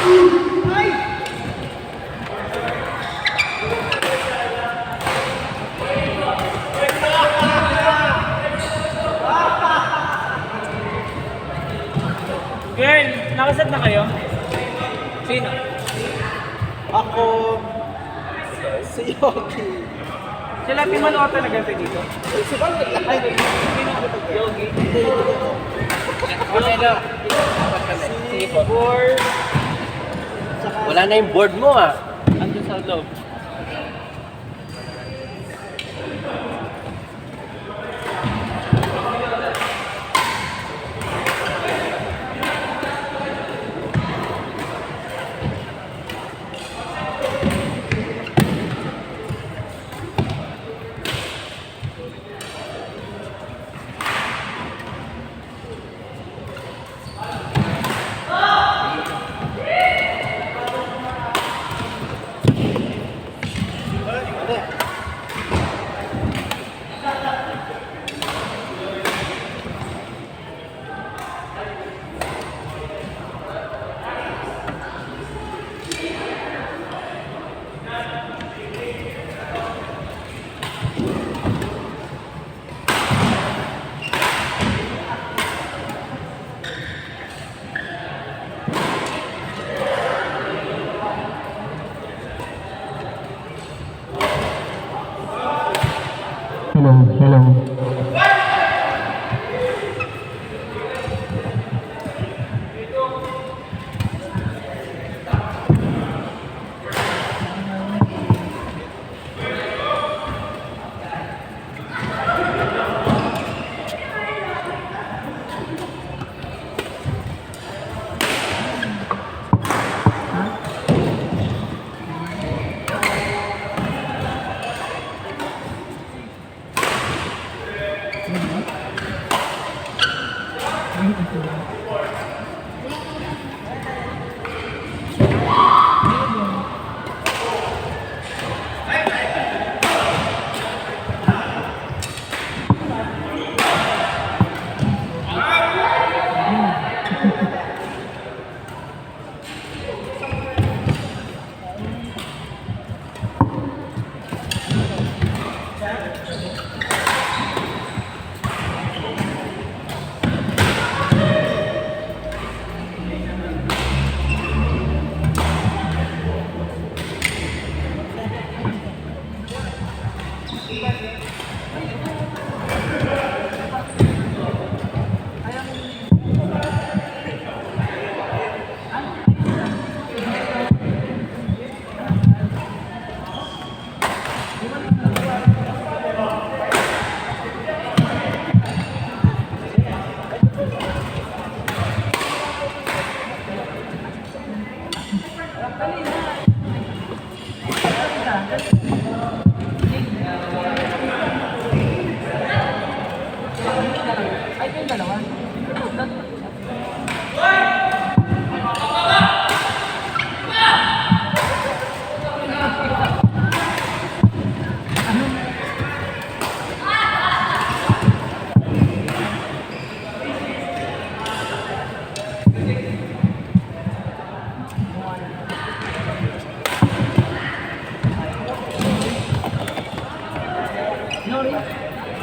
Girl, nakasat na kayo? Sino? Ako, si Yogi. Sila Timano ka talaga dito? Si Bang, ay, Yogi. Okay na. si Board. Wala na yung board mo ah. Andun sa loob. Hello.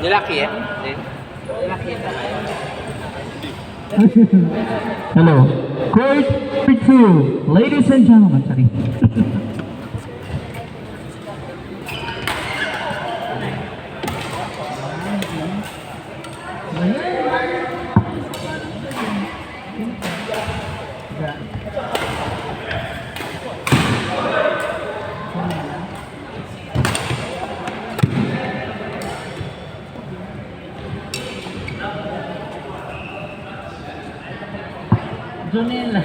Nilaki eh. Hello. Court 2, ladies and gentlemen. Sorry. Junela.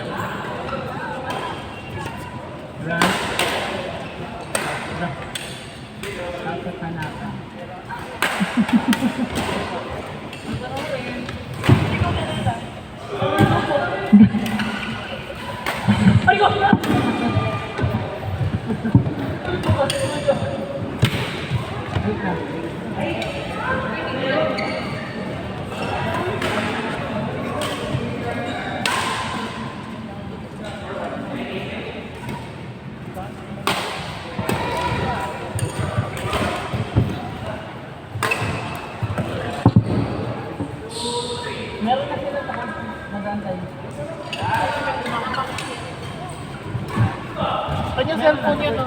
Kanya cellphone yan, no?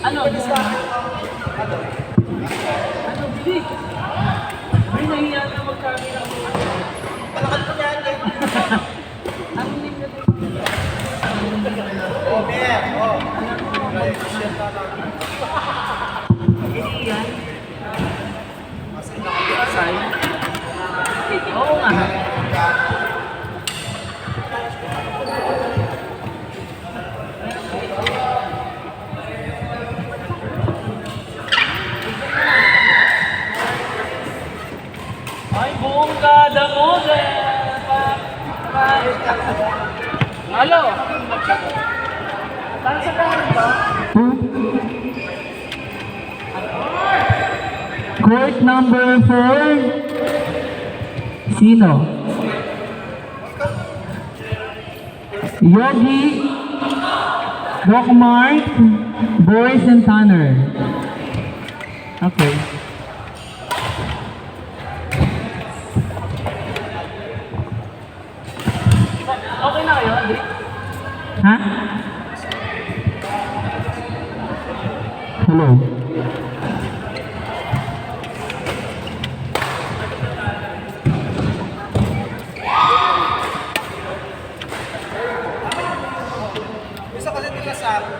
Ano? Ano, bilis? Ay, nahiya na magkamera mo. Palakad ko yan, eh. Ang name na ito. Oh, man. Oh. Hindi yan. Kasi nakapasay. Oo nga. Ay, buong kada mo. Halo? Saan sa kanan ba? Court number 4. Sino? Yogi, Doc Mark, Boris and Tanner. Okay. Okay na kayo, Andre? Ha? Hello. Isa kasi nila sa akin.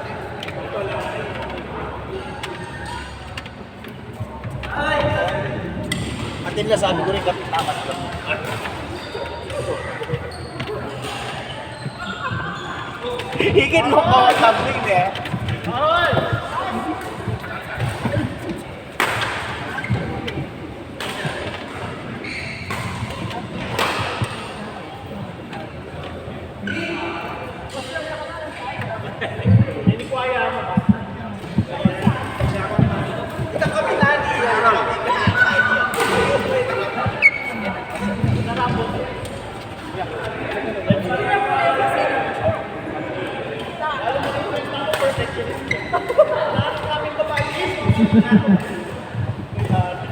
At nila sabi ko rin kapit takas ko. Higit mo ko ang tabling eh. Ay! Kita kami nani.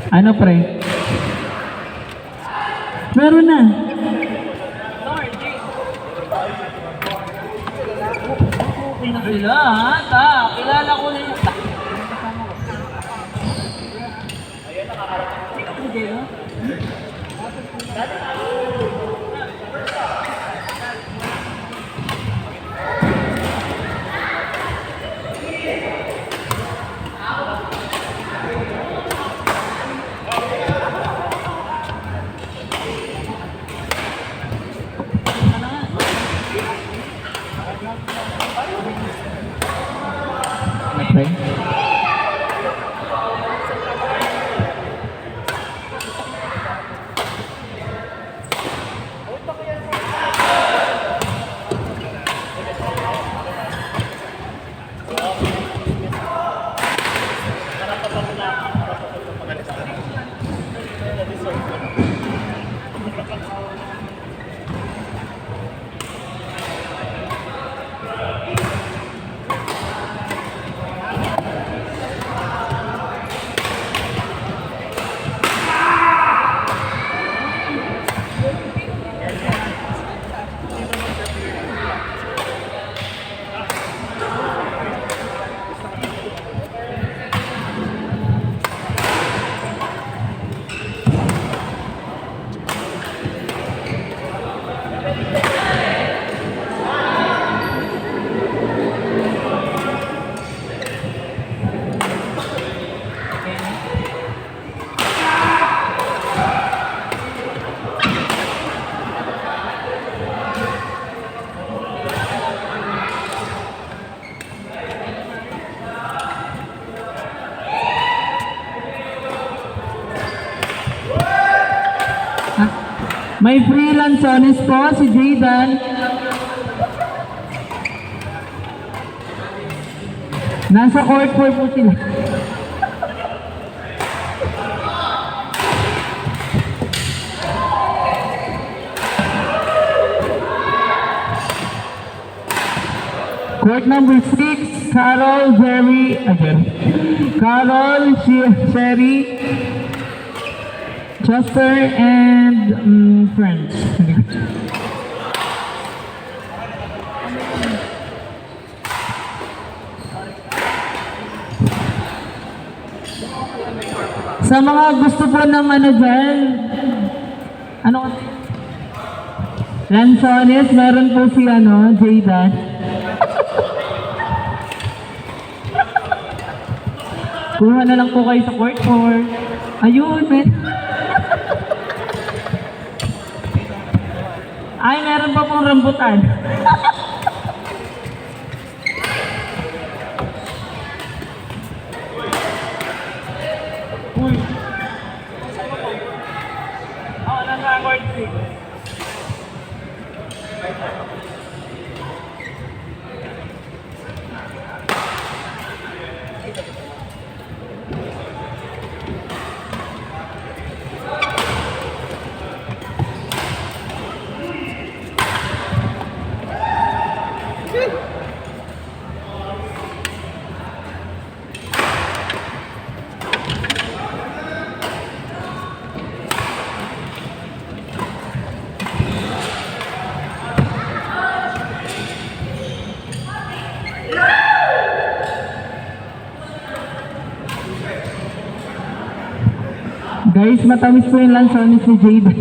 Ano pre? Meron na. Okay na sila, ha? Ta, kilala ko na yun. Ano pre? May free lansones po si Jaydan. Nasa court 4 po sila. Court number 6, Carol, Jerry, again. Carol, Sherry, Chester, and friends. Sa mga gusto po ng ano dyan, ano kasi? Lansones, meron po si ano, Jaydan. Kuha na lang po kayo sa court 4. Ayun, men. Ay, meron pa pong rambutan. Uy. Ako na sa court 6. Guys, matamis po yung lansones ni Jaydan.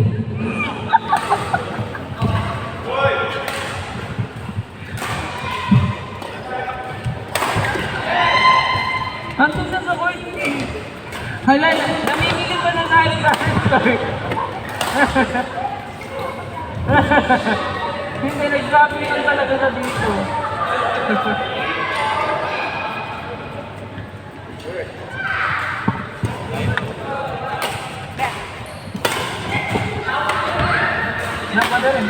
Andun na sa court. Hala, namimili pa na tayo sa court. Hindi, nag-dropping lang talaga na dito.